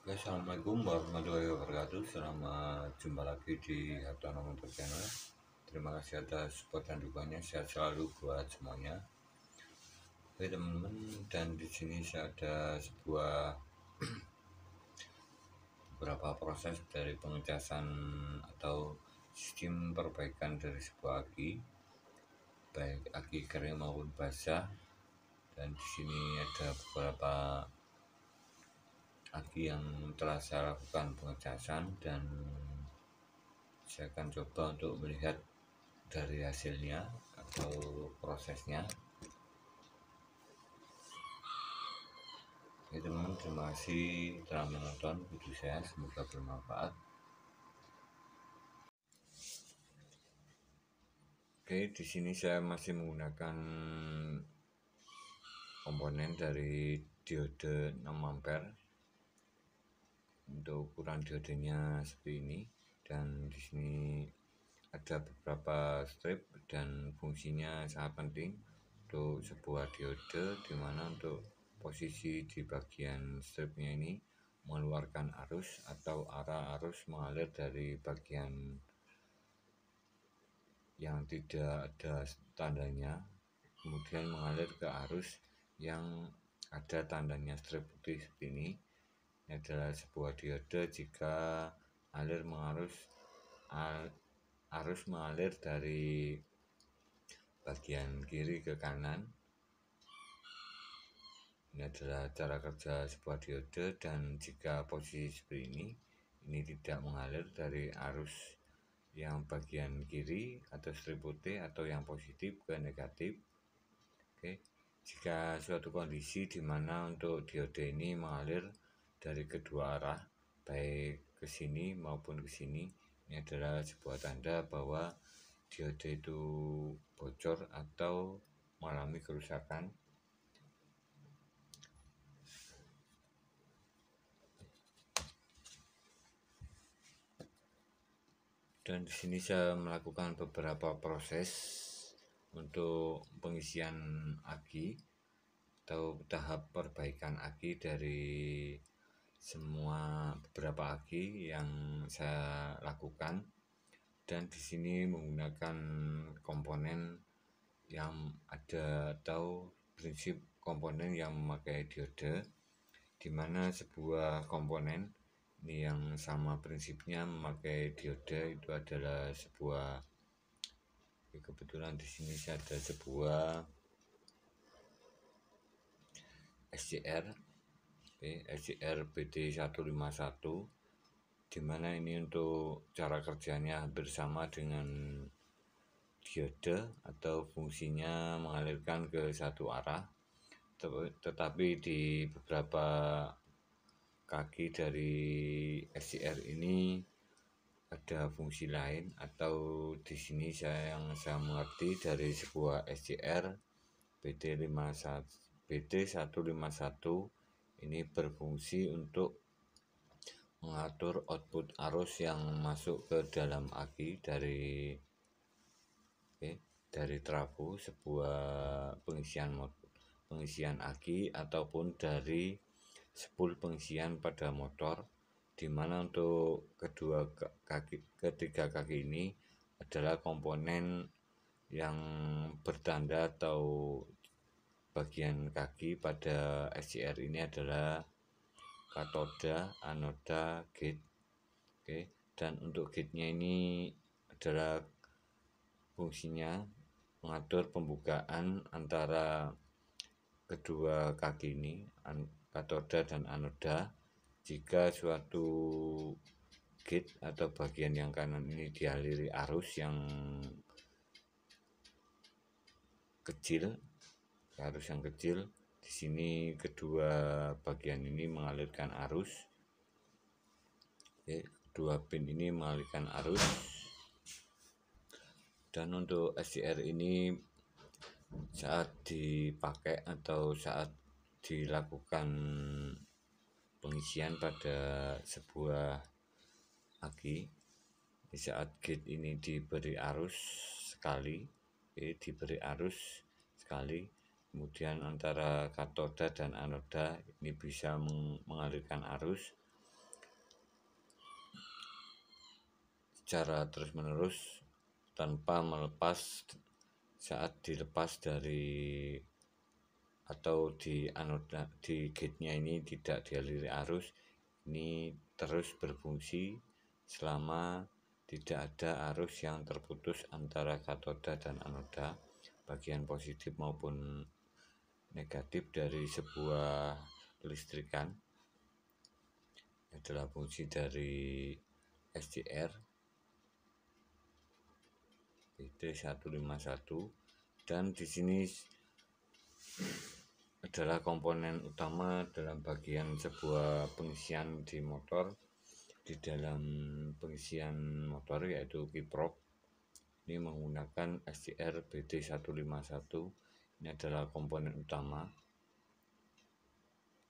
Oke, Assalamualaikum warahmatullahi wabarakatuh. Selamat jumpa lagi di Hartono Motor Channel. Terima kasih atas support dan dukungannya. Sehat selalu buat semuanya. Oke teman-teman, dan di sini saya ada beberapa proses dari pengecasan atau sistem perbaikan dari sebuah aki, baik aki kering maupun basah. Dan di sini ada beberapa aki yang telah saya lakukan pengecasan, dan saya akan coba untuk melihat dari hasilnya atau prosesnya. Oke teman-teman, terima kasih telah menonton video saya, semoga bermanfaat. Oke, di sini saya masih menggunakan komponen dari diode 6 ampere. Untuk ukuran diodenya seperti ini, dan di sini ada beberapa strip, dan fungsinya sangat penting untuk sebuah diode, dimana untuk posisi di bagian stripnya ini mengeluarkan arus atau arah arus mengalir dari bagian yang tidak ada tandanya, kemudian mengalir ke arus yang ada tandanya strip putih seperti ini. Ini adalah sebuah diode jika arus mengalir dari bagian kiri ke kanan. Ini adalah cara kerja sebuah diode, dan jika posisi seperti ini tidak mengalir dari arus yang bagian kiri atau strip putih atau yang positif ke negatif. Oke, jika suatu kondisi di mana untuk diode ini mengalir dari kedua arah, baik ke sini maupun ke sini, ini adalah sebuah tanda bahwa diode itu bocor atau mengalami kerusakan. Dan di sini saya melakukan beberapa proses untuk pengisian aki atau tahap perbaikan aki dari beberapa aki yang saya lakukan. Dan di sini menggunakan komponen yang ada atau prinsip komponen yang memakai diode, dimana sebuah komponen ini yang sama prinsipnya memakai diode itu adalah kebetulan di sini saya ada sebuah SCR BT151, dimana ini untuk cara kerjanya hampir sama dengan diode atau fungsinya mengalirkan ke satu arah, tetapi di beberapa kaki dari SCR ini ada fungsi lain, atau di sini saya mengerti dari sebuah SCR BT151 ini berfungsi untuk mengatur output arus yang masuk ke dalam aki dari trafo sebuah pengisian aki ataupun dari spool pengisian pada motor, dimana untuk ketiga kaki ini adalah komponen yang bertanda atau bagian kaki pada SCR ini adalah katoda, anoda, gate. Oke, dan untuk gate-nya ini adalah fungsinya mengatur pembukaan antara kedua kaki ini, katoda dan anoda. Jika suatu gate atau bagian yang kanan ini dialiri arus yang kecil, di sini kedua bagian ini mengalirkan arus. Kedua pin ini mengalirkan arus. Dan untuk SCR ini saat dipakai atau saat dilakukan pengisian pada sebuah aki, di saat gate ini diberi arus sekali, kemudian antara katoda dan anoda ini bisa mengalirkan arus, secara terus-menerus tanpa melepas. Saat dilepas dari atau di anoda di gate-nya ini tidak dialiri arus, ini terus berfungsi selama tidak ada arus yang terputus antara katoda dan anoda, bagian positif maupun negatif dari sebuah listrikan. Adalah fungsi dari SCR BT151, dan di sini adalah komponen utama dalam bagian sebuah pengisian di motor. Di dalam pengisian motor yaitu kiprok ini menggunakan SCR BT151. Ini adalah komponen utama.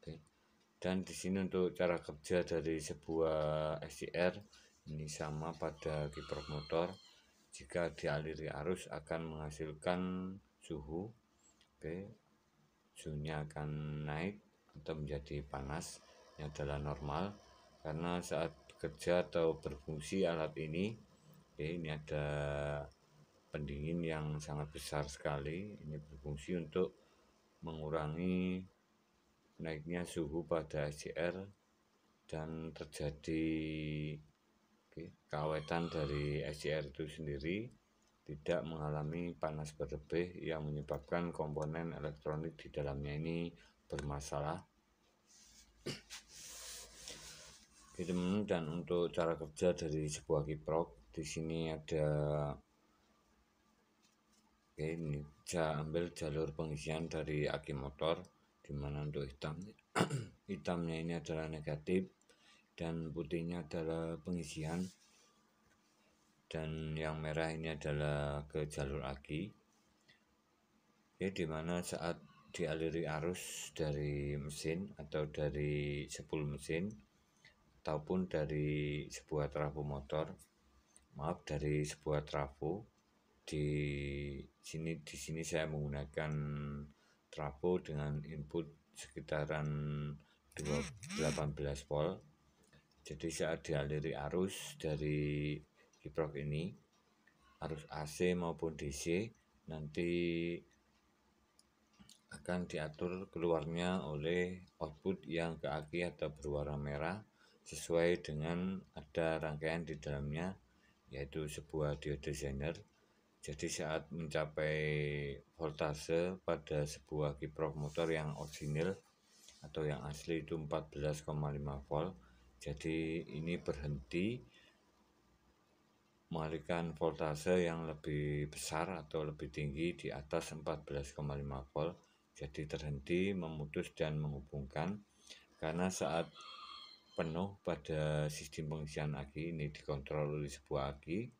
Oke. Dan di sini untuk cara kerja dari sebuah SCR ini sama pada kiprok motor. Jika dialiri arus akan menghasilkan suhu. Oke. Suhunya akan naik atau menjadi panas. Ini adalah normal karena saat bekerja atau berfungsi alat ini, ini ada pendingin yang sangat besar sekali. Ini berfungsi untuk mengurangi naiknya suhu pada SCR dan terjadi keawetan dari SCR itu sendiri tidak mengalami panas berlebih yang menyebabkan komponen elektronik di dalamnya ini bermasalah. Dan untuk cara kerja dari sebuah kiprok, di sini ada ini saya ambil jalur pengisian dari aki motor, dimana untuk hitamnya ini adalah negatif dan putihnya adalah pengisian, dan yang merah ini adalah ke jalur aki. Dimana saat dialiri arus dari mesin atau dari spool mesin ataupun dari sebuah trafo motor, dari sebuah trafo, di sini saya menggunakan trafo dengan input sekitaran 18 volt. Jadi saat dialiri arus dari kiprok ini, arus AC maupun DC, nanti akan diatur keluarnya oleh output yang ke aki atau berwarna merah sesuai dengan ada rangkaian di dalamnya, yaitu sebuah diode zener. Jadi saat mencapai voltase pada sebuah kiprok motor yang orisinil atau yang asli itu 14,5 volt. Jadi ini berhenti mengalihkan voltase yang lebih besar atau lebih tinggi di atas 14,5 volt. Jadi terhenti, memutus dan menghubungkan, karena saat penuh pada sistem pengisian aki ini dikontrol oleh sebuah aki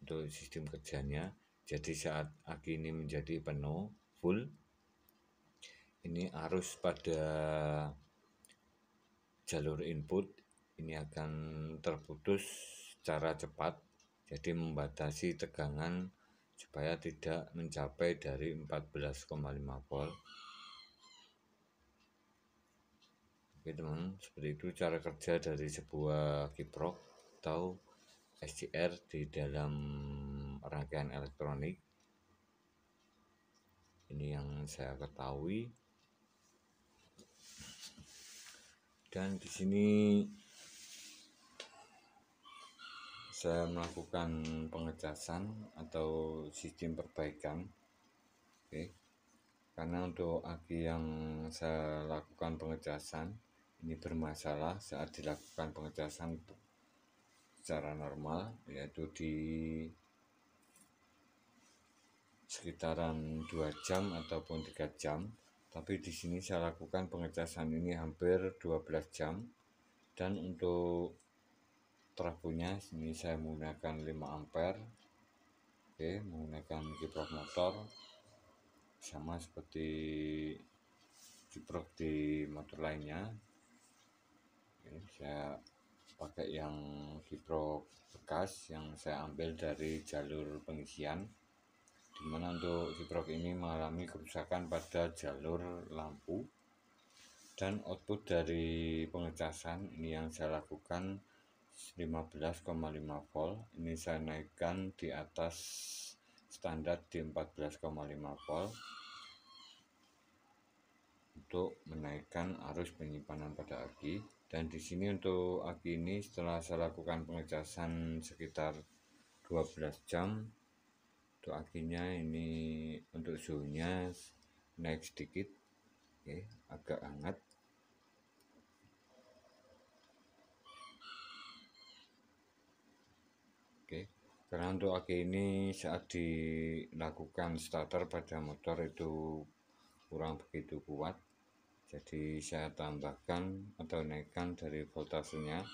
untuk sistem kerjanya. Jadi saat aki ini menjadi penuh full, ini arus pada jalur input ini akan terputus secara cepat, jadi membatasi tegangan supaya tidak mencapai dari 14,5 volt. Oke teman, seperti itu cara kerja dari sebuah kiprok atau SCR di dalam rangkaian elektronik. Ini yang saya ketahui. Dan di sini saya melakukan pengecasan atau sistem perbaikan. Oke. Karena untuk aki yang saya lakukan pengecasan ini bermasalah saat dilakukan pengecasan secara normal, yaitu di sekitaran 2 jam ataupun 3 jam. Tapi di sini saya lakukan pengecasan ini hampir 12 jam. Dan untuk trafonya ini saya menggunakan 5 ampere. Oke, menggunakan kiprok motor sama seperti kiprok di motor lainnya. Saya pakai yang kiprok bekas yang saya ambil dari jalur pengisian, dimana untuk kiprok ini mengalami kerusakan pada jalur lampu. Dan output dari pengecasan ini yang saya lakukan 15,5 volt. Ini saya naikkan di atas standar di 14,5 volt untuk menaikkan arus penyimpanan pada aki. Dan di sini untuk aki ini setelah saya lakukan pengecasan sekitar 12 jam, untuk akinya ini untuk suhunya naik sedikit, oke, agak hangat. Oke, karena untuk aki ini saat dilakukan starter pada motor itu kurang begitu kuat, jadi saya tambahkan atau naikkan dari voltasenya.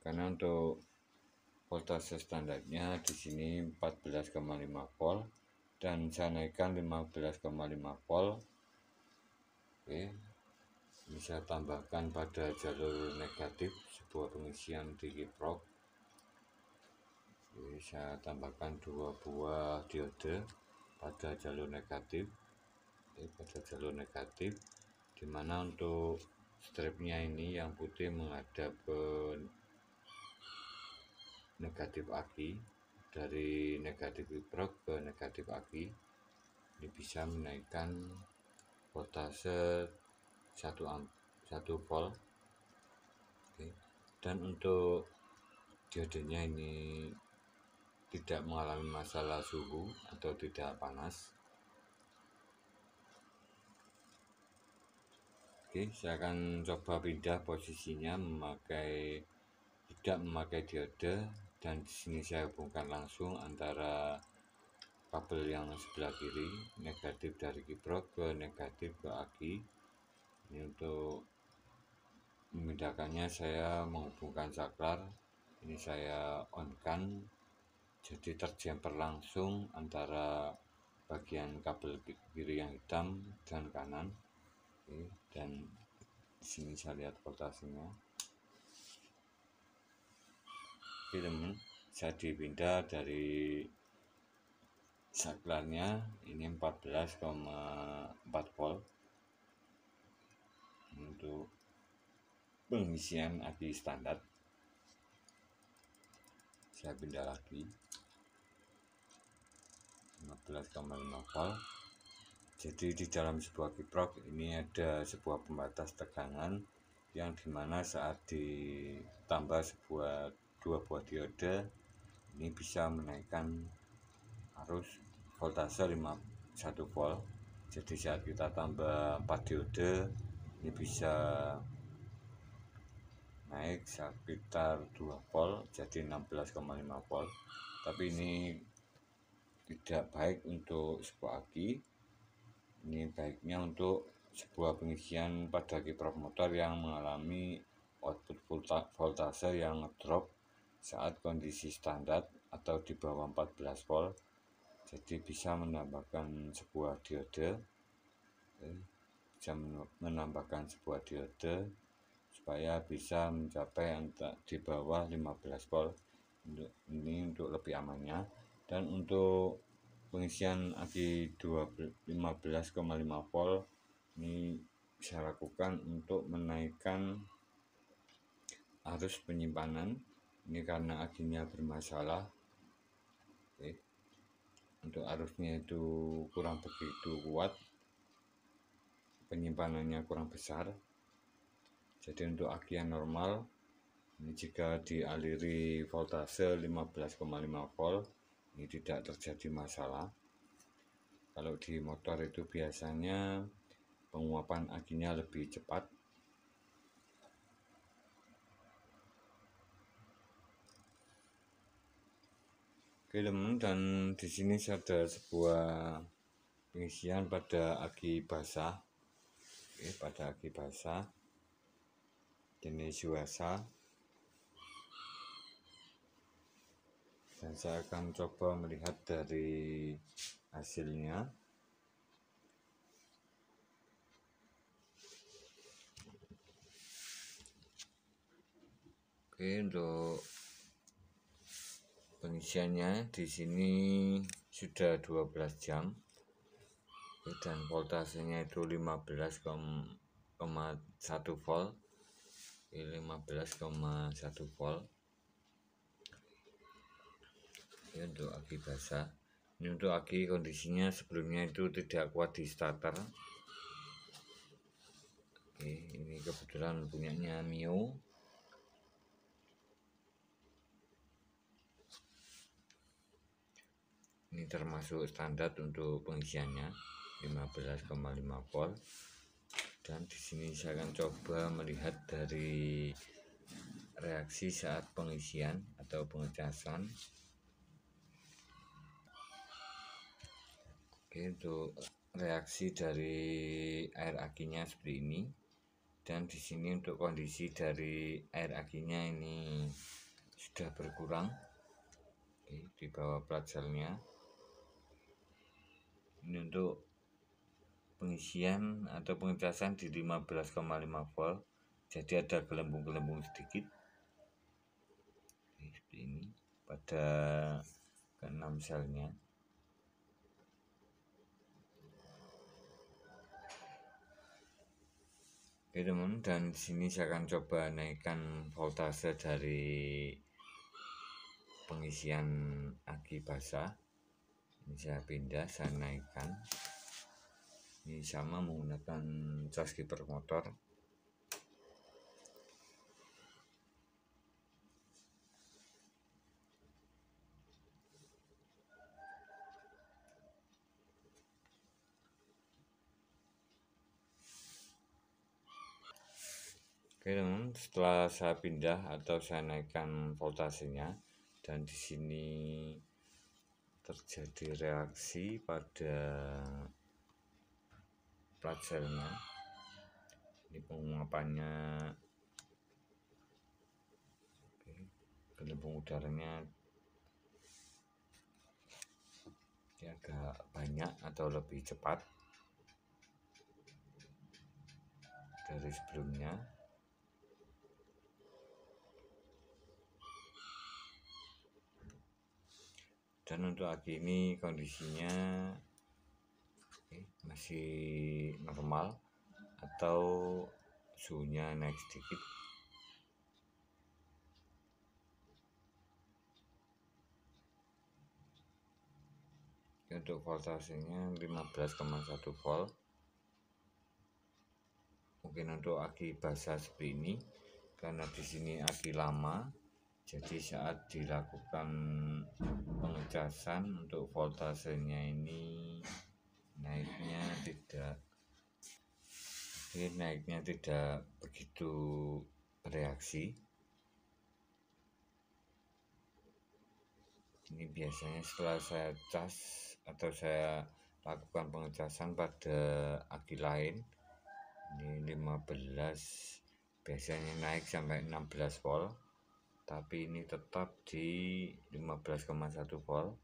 Karena untuk voltase standarnya di sini 14,5 volt dan saya naikkan 15,5 volt. Oke, ini saya tambahkan pada jalur negatif sebuah pengisian di kiprok. Oke, saya tambahkan 2 buah diode pada jalur negatif. Oke, pada jalur negatif, dimana untuk stripnya ini yang putih menghadap ke negatif aki, dari negatif kiprok ke negatif aki. Ini bisa menaikkan voltase 1 volt. Oke. Dan untuk diodenya ini tidak mengalami masalah suhu atau tidak panas. Oke, saya akan coba pindah posisinya tidak memakai diode, dan di sini saya hubungkan langsung antara kabel yang sebelah kiri negatif dari kiprok ke negatif ke aki. Ini untuk memindahkannya saya menghubungkan saklar. Ini saya on kan, jadi terjumper langsung antara bagian kabel kiri yang hitam dan kanan. Oke, dan di sini saya lihat voltasenya. Oke teman, saya dipindah dari saklarnya ini 14,4 volt untuk pengisian aki standar. Saya pindah lagi 15,5 volt. Jadi di dalam sebuah kiprok ini ada sebuah pembatas tegangan yang dimana saat ditambah 2 buah diode ini bisa menaikkan arus voltase 1 volt. Jadi saat kita tambah 4 diode ini bisa naik sekitar 2 volt jadi 16,5 volt. Tapi ini tidak baik untuk sebuah aki. Ini baiknya untuk sebuah pengisian pada kiprok motor yang mengalami output voltase yang drop saat kondisi standar atau di bawah 14 volt. Jadi bisa menambahkan sebuah diode, supaya bisa mencapai di bawah 15 volt. Ini untuk lebih amannya. Dan untuk pengisian aki 15,5 volt ini saya lakukan untuk menaikkan arus penyimpanan. Ini karena akinya bermasalah. Oke. Untuk arusnya itu kurang begitu kuat, penyimpanannya kurang besar. Jadi untuk aki yang normal ini jika dialiri voltase 15,5 volt ini tidak terjadi masalah. Kalau di motor itu biasanya penguapan akinya lebih cepat. Oke teman, dan di sini ada sebuah pengisian pada aki basah. Oke, pada aki basah jenis Yuasa. Dan saya akan coba melihat dari hasilnya. Oke, untuk pengisiannya di sini sudah 12 jam. Dan voltasenya itu 15,1 volt. 15,1 volt. Ini untuk aki basah. Ini untuk aki kondisinya sebelumnya itu tidak kuat di starter. Oke, ini kebetulan punyanya Mio. Ini termasuk standar untuk pengisiannya 15,5 volt. Dan di sini saya akan coba melihat dari reaksi saat pengisian atau pengecasan. Oke, untuk reaksi dari air akinya seperti ini. Dan di sini untuk kondisi dari air akinya ini sudah berkurang. Oke, di bawah plat selnya. Ini untuk pengisian atau pengecasan di 15,5 volt. Jadi ada gelembung-gelembung sedikit. Oke, seperti ini pada ke-6 selnya. Oke teman, dan di sini saya akan coba naikkan voltase dari pengisian aki basah. Ini saya pindah, saya naikkan. Ini sama menggunakan cas kiper motor. Oke teman, setelah saya pindah atau saya naikkan voltasenya, dan di sini terjadi reaksi pada plat selnya. Ini penguapannya, gelembung udaranya agak banyak atau lebih cepat dari sebelumnya. Dan untuk aki ini kondisinya masih normal atau suhunya naik sedikit. Untuk voltasenya 15,1 volt. Mungkin untuk aki basah seperti ini karena di sini aki lama, jadi saat dilakukan pengecasan untuk voltasenya ini naiknya tidak begitu bereaksi. Ini biasanya setelah saya cas atau saya lakukan pengecasan pada aki lain, ini 15, biasanya naik sampai 16 volt, tapi ini tetap di 15,1 volt.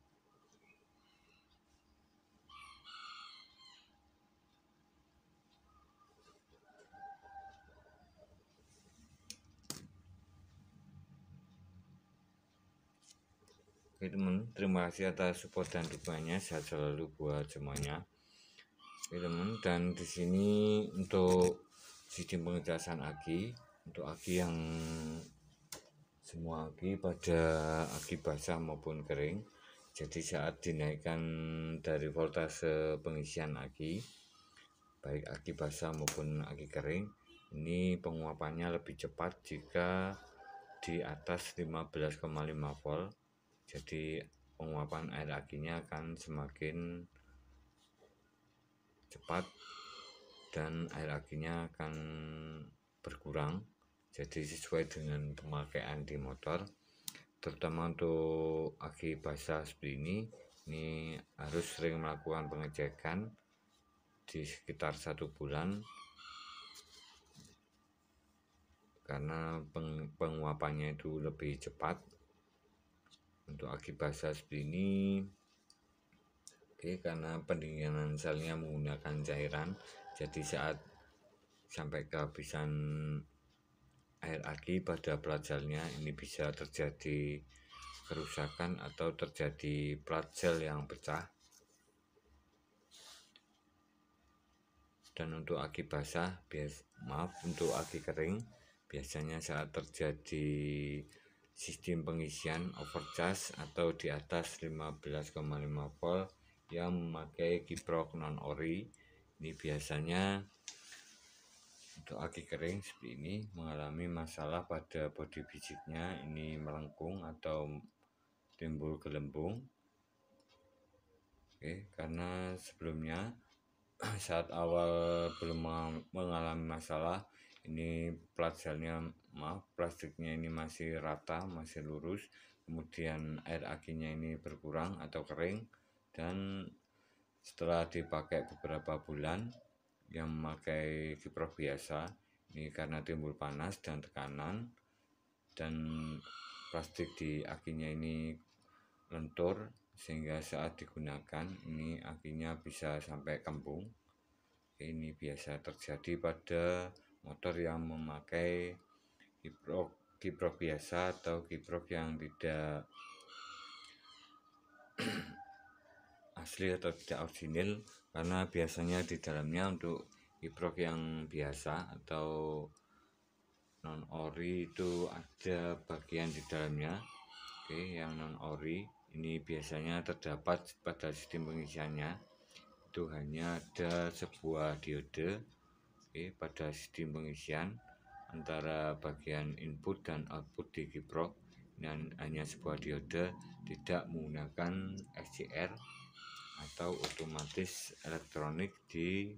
Oke teman, terima kasih atas support dan dukungannya. Sehat selalu buat semuanya. Oke teman, dan di sini untuk sistem pengecasan aki, untuk aki yang semua aki pada aki basah maupun kering. Jadi saat dinaikkan dari voltase pengisian aki, baik aki basah maupun aki kering, ini penguapannya lebih cepat jika di atas 15,5 volt. Jadi penguapan air akinya akan semakin cepat dan air akinya akan berkurang. Jadi sesuai dengan pemakaian di motor, terutama untuk aki basah seperti ini harus sering melakukan pengecekan di sekitar 1 bulan karena penguapannya itu lebih cepat. Untuk aki basah seperti ini, karena pendinginan selnya menggunakan cairan, jadi saat sampai kehabisan air aki pada plat selnya, ini bisa terjadi kerusakan atau terjadi plat sel yang pecah. Dan untuk aki basah, untuk aki kering, biasanya saat terjadi sistem pengisian overcharge atau di atas 15,5 volt yang memakai kiprok non ori. Ini biasanya untuk aki kering seperti ini mengalami masalah pada bodi bisiknya, ini melengkung atau timbul gelembung. Oke, karena sebelumnya saat awal belum mengalami masalah, ini plastiknya ini masih rata, masih lurus, kemudian air akinya ini berkurang atau kering, dan setelah dipakai beberapa bulan yang memakai kiprok biasa, ini karena timbul panas dan tekanan dan plastik di akinya ini lentur, sehingga saat digunakan ini akinya bisa sampai kembung. Ini biasa terjadi pada motor yang memakai kiprok biasa atau kiprok yang tidak asli atau tidak orisinil, karena biasanya di dalamnya untuk kiprok yang biasa atau non ori itu ada bagian di dalamnya. Oke, yang non ori ini biasanya terdapat pada sistem pengisiannya itu hanya ada sebuah diode. Oke, pada sistem pengisian antara bagian input dan output di kiprok dan hanya sebuah diode, tidak menggunakan SCR atau otomatis elektronik di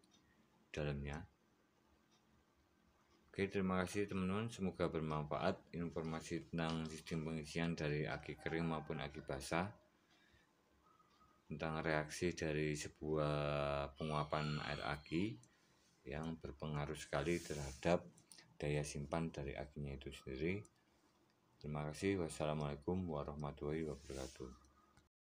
dalamnya. Oke, terima kasih teman-teman, semoga bermanfaat informasi tentang sistem pengisian dari aki kering maupun aki basah, tentang reaksi dari sebuah penguapan air aki yang berpengaruh sekali terhadap daya simpan dari akinya itu sendiri. Terima kasih. Wassalamualaikum warahmatullahi wabarakatuh.